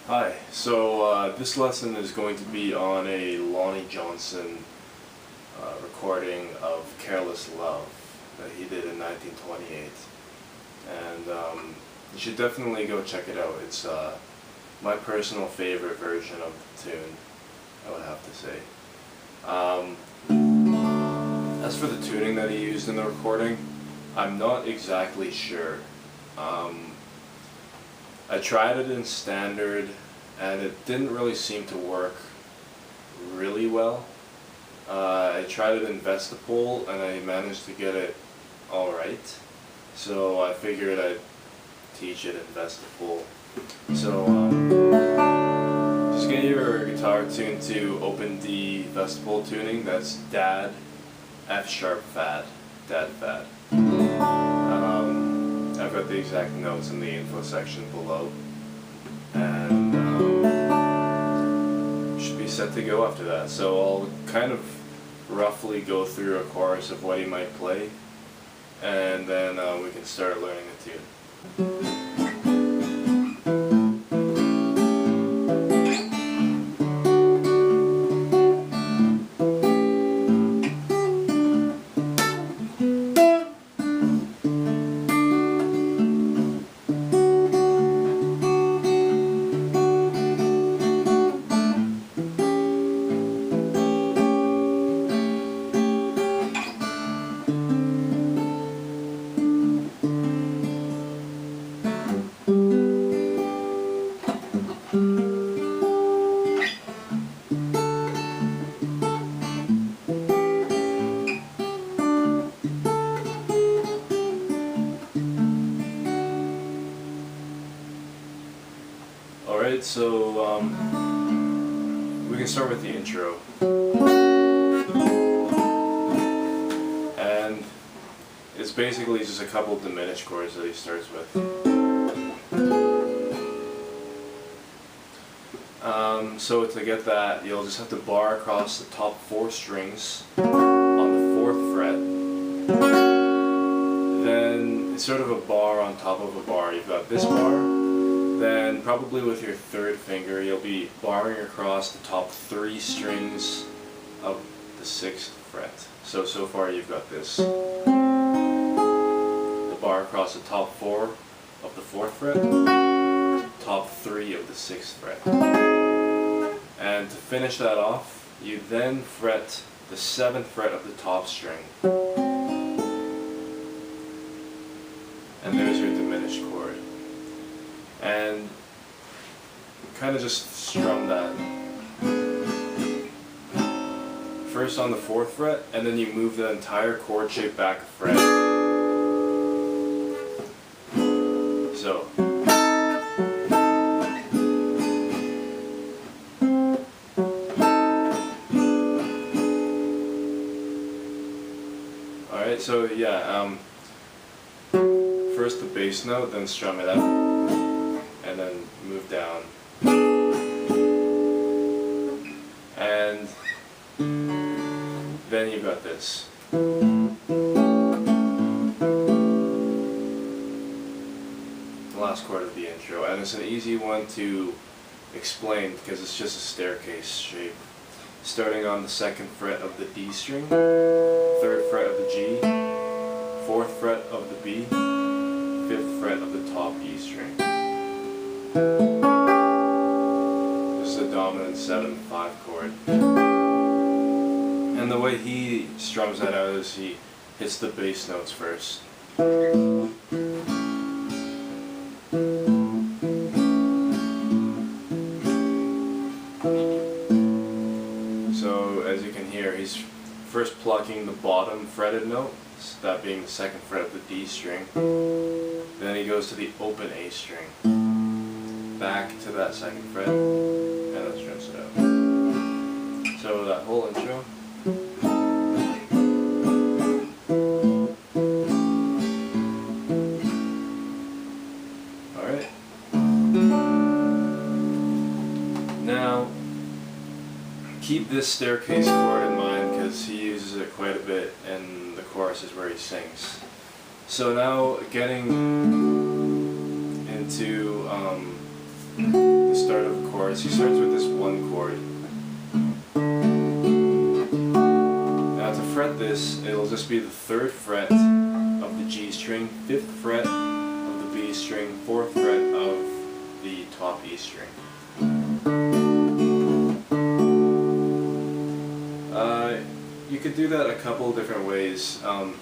Hi, so this lesson is going to be on a Lonnie Johnson recording of Careless Love that he did in 1928. And you should definitely go check it out. It's my personal favorite version of the tune, I would have to say. As for the tuning that he used in the recording, I'm not exactly sure. I tried it in standard and it didn't really seem to work really well. I tried it in vestipole and I managed to get it alright. So I figured I'd teach it in vestipole. So just get your guitar tuned to open D vestipole tuning. That's Dad, F sharp Fad, Dad Fad. I've got the exact notes in the info section below, and should be set to go after that. So I'll kind of roughly go through a chorus of what he might play, and then we can start learning the tune. Alright, so we can start with the intro. And it's basically just a couple diminished chords that he starts with. So to get that, you'll just have to bar across the top 4 strings on the 4th fret. Then it's sort of a bar on top of a bar. You've got this bar. Then probably with your 3rd finger you'll be barring across the top 3 strings of the 6th fret. So far you've got this. The bar across the top 4 of the 4th fret, top 3 of the 6th fret. And to finish that off, you then fret the 7th fret of the top string. And there's your diminished chord. And kind of just strum that first on the 4th fret, and then you move the entire chord shape back a fret. So alright, so yeah, first the bass note, then strum it out. And then move down, and then you've got this. The last chord of the intro, and it's an easy one to explain because it's just a staircase shape, starting on the 2nd fret of the D string, 3rd fret of the G, 4th fret of the B, 5th fret of the top E string. This is a dominant 7/5 chord. And the way he strums that out is he hits the bass notes first. So as you can hear, he's first plucking the bottom fretted note, that being the 2nd fret of the D string. Then he goes to the open A string, back to that 2nd fret, and then strums it out. So that whole intro. Alright. Now, keep this staircase chord in mind because he uses it quite a bit in the choruses where he sings. So now getting into the start of chorus, he starts with this one chord. Now to fret this, it'll just be the 3rd fret of the G string, 5th fret of the B string, 4th fret of the top E string. You could do that a couple different ways. You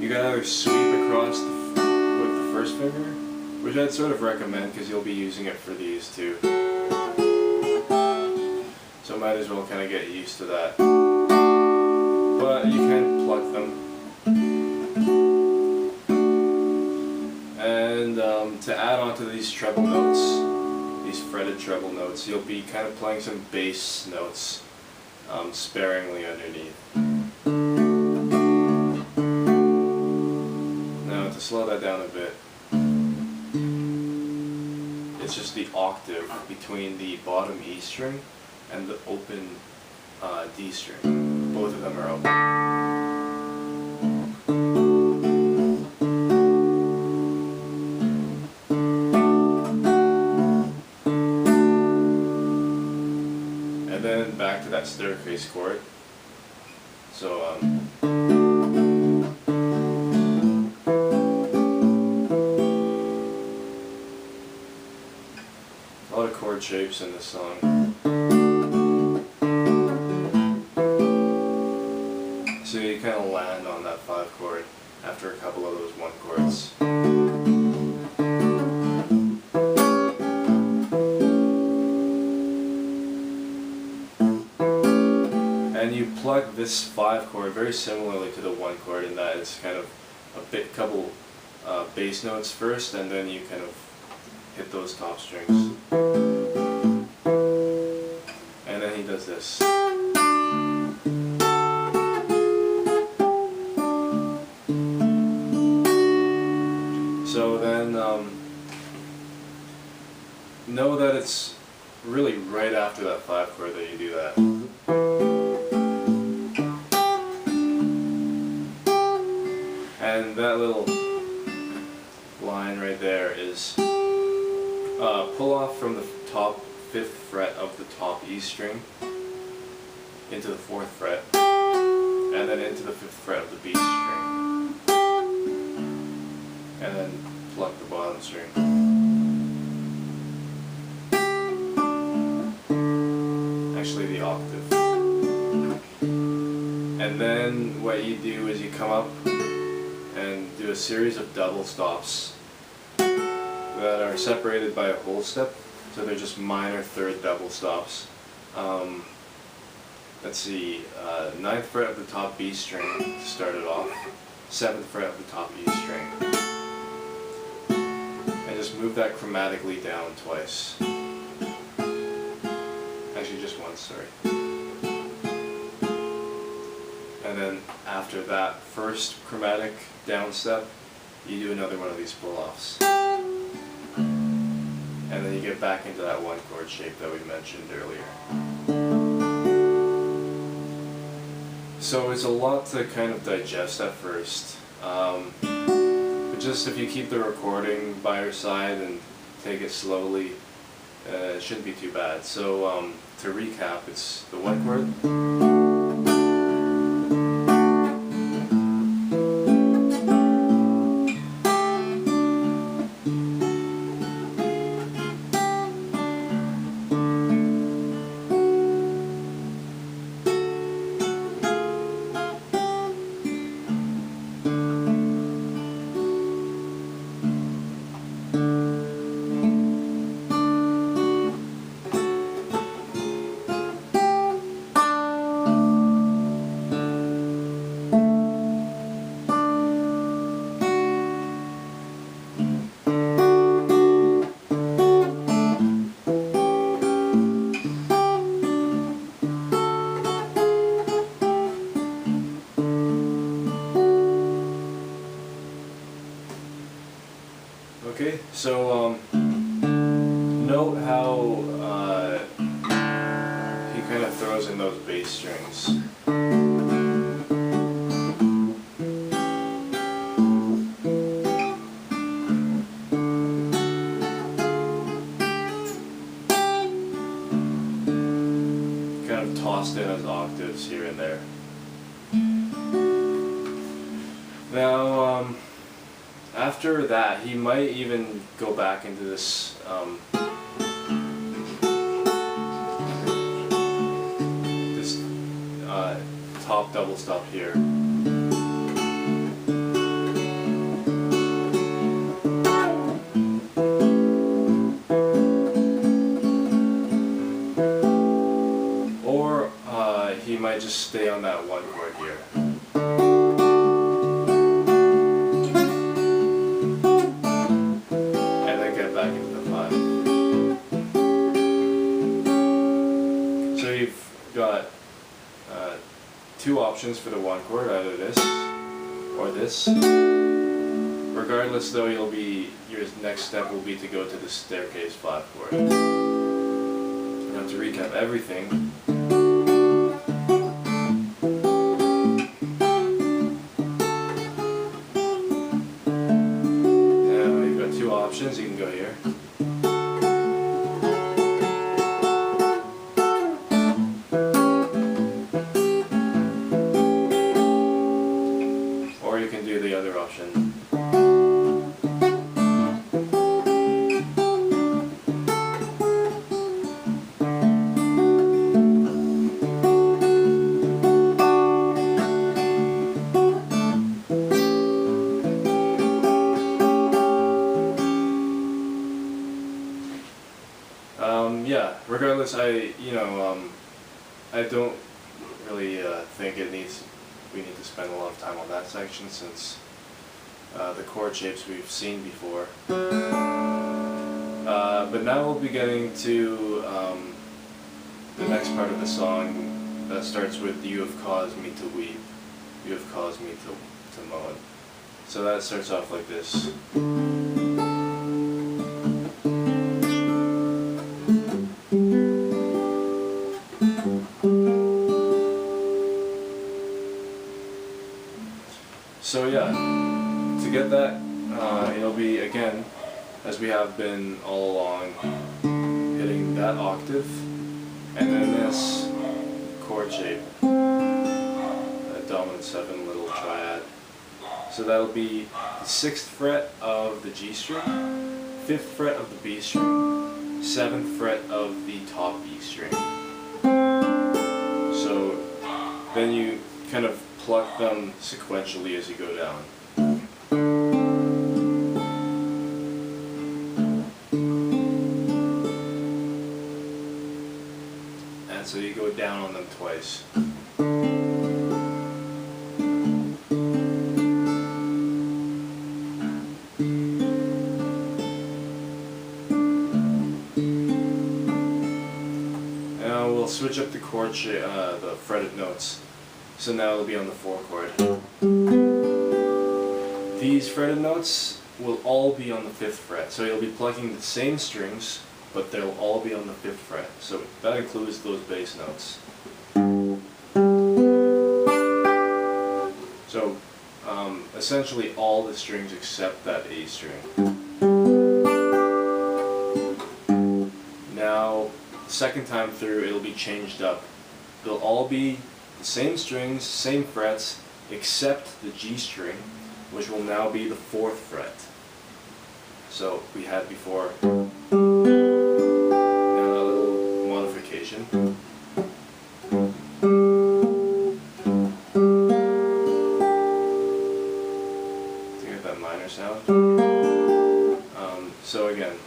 can either sweep across with the 1st finger, which I'd sort of recommend because you'll be using it for these too. So might as well kind of get used to that. But you can pluck them. And to add on to these treble notes, these fretted treble notes, you'll be kind of playing some bass notes sparingly underneath. Now to slow that down a bit, it's just the octave between the bottom E string and the open D string. Both of them are open. And then back to that staircase chord. So a lot of chord shapes in this song. So you kind of land on that 5 chord after a couple of those 1 chords. And you plug this 5 chord very similarly to the 1 chord in that it's kind of a couple bass notes first, and then you kind of hit those top strings. And then he does this. So then know that it's really right after that 5 chord that you do that. And that little line right there is pull off from the top 5th fret of the top E string into the 4th fret, and then into the 5th fret of the B string, and then pluck the bottom string. Actually the octave. And then what you do is you come up and do a series of double stops that are separated by a whole step, so they're just minor 3rd double stops. Let's see, 9th fret of the top B string to start it off, 7th fret of the top E string, and just move that chromatically down twice. Actually just once, sorry. And then after that first chromatic down step, you do another one of these pull-offs. And then you get back into that 1 chord shape that we mentioned earlier. So it's a lot to kind of digest at first. But just if you keep the recording by your side and take it slowly, it shouldn't be too bad. So to recap, it's the 1 chord. Okay, so note how he kind of throws in those bass strings. of tossed in as octaves here and there. Now, after that, he might even go back into this top double stop here. Or he might just stay on that one chord here. And then get back into the 5. So you've got two options for the one chord, either this or this. Regardless though, your next step will be to go to the staircase 5 chord. Now to recap everything, now you've got two options, you can go here. Or you can do the other option. Yeah, regardless, I don't really think we need to spend a lot of time on that section, since the chord shapes we've seen before. But now we'll be getting to the next part of the song that starts with "You have caused me to weep, you have caused me to moan." So that starts off like this. So yeah, to get that, it'll be, again, as we have been all along, hitting that octave, and then this chord shape, that dominant 7 little triad. So that'll be the 6th fret of the G string, 5th fret of the B string, 7th fret of the top E string. So then you kind of pluck them sequentially as you go down. And so you go down on them twice. Now we'll switch up the chord shape, the fretted notes. So now it'll be on the 4 chord. These fretted notes will all be on the 5th fret. So you'll be plucking the same strings, but they'll all be on the 5th fret. So that includes those bass notes. So essentially all the strings except that A string. Now, the second time through, it'll be changed up. They'll all be the same strings, same frets, except the G string, which will now be the 4th fret. So we had before. Now a little modification. To get that minor sound. So again.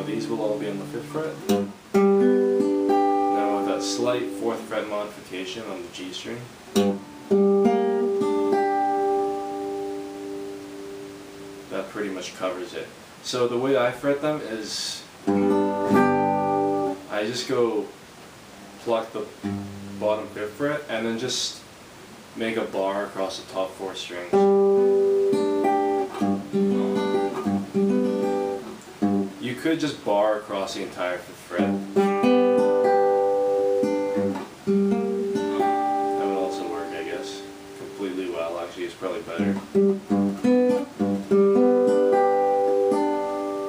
These will all be on the 5th fret. Now with that slight 4th fret modification on the G string. That pretty much covers it. So the way I fret them is I just go pluck the bottom 5th fret and then just make a bar across the top 4 strings. You could just bar across the entire 5th fret. That would also work, I guess, completely well. Actually, it's probably better.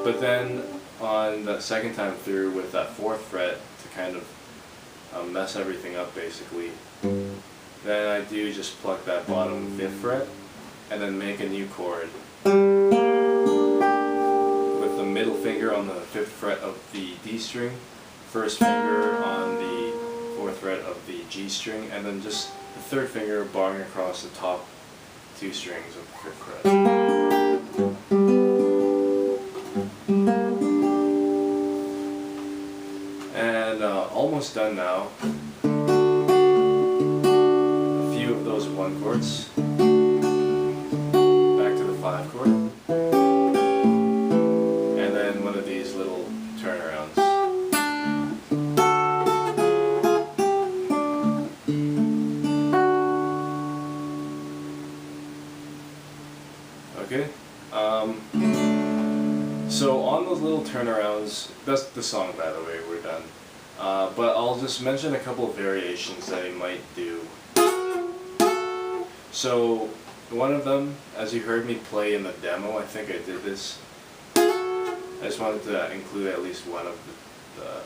But then on on the second time through with that 4th fret to kind of mess everything up basically. Then I do just pluck that bottom 5th fret and then make a new chord with the middle finger on the 5th fret of the D string, 1st finger on the 4th fret of the G string, and then just the 3rd finger barring across the top 2 strings of the 5th fret. And almost done now. A few of those 1 chords. Back to the 5 chord. And then one of these little turnarounds. Okay. So on those little turnarounds, that's the song by the way, we're done. But I'll just mention a couple of variations that I might do. So one of them, as you heard me play in the demo, I think I did this. I just wanted to include at least one of the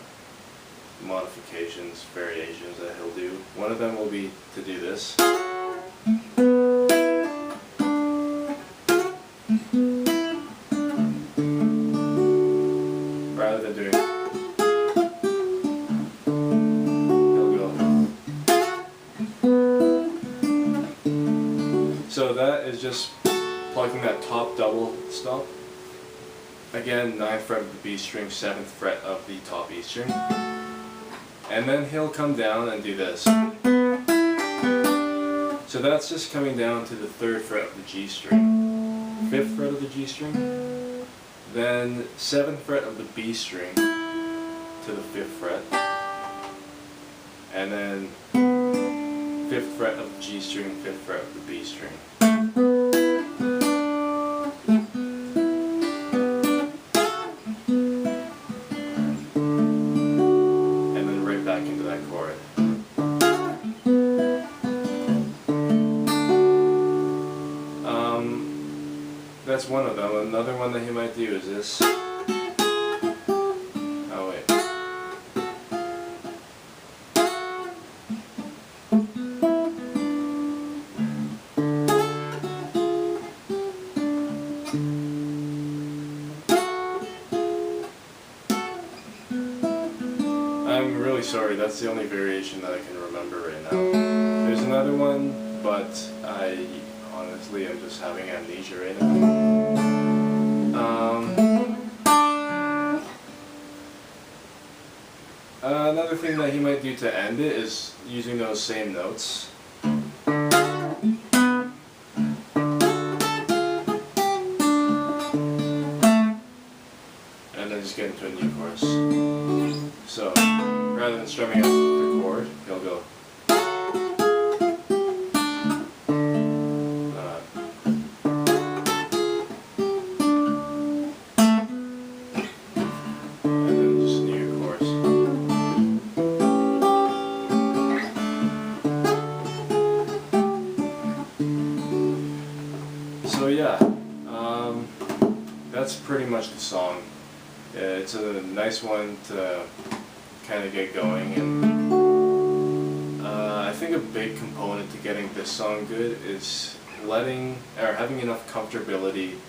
modifications, variations that he'll do. One of them will be to do this. Rather than doing, he'll go. So that is just plucking that top double stop. Again, 9th fret of the B string, 7th fret of the top E string. And then he'll come down and do this. So that's just coming down to the 3rd fret of the G string, 5th fret of the G string, then 7th fret of the B string to the 5th fret, and then 5th fret of the G string, 5th fret of the B string. And then right back into that chord. That's one of them. Another one that he might do is this. Oh wait. I'm really sorry, that's the only variation that I can remember right now. There's another one, but honestly, I'm just having amnesia right now. Another thing that he might do to end it is using those same notes. And then just get into a new chorus. So, rather than strumming up the chord, he'll go. So yeah, that's pretty much the song. It's a nice one to kind of get going, and I think a big component to getting this song good is having enough comfortability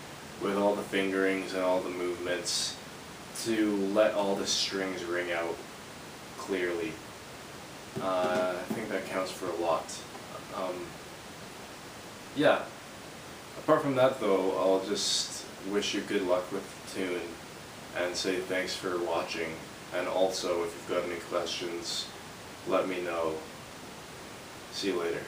with all the fingerings and all the movements to let all the strings ring out clearly. I think that counts for a lot. Yeah. Apart from that though, I'll just wish you good luck with the tune and say thanks for watching, and also if you've got any questions, let me know. See you later.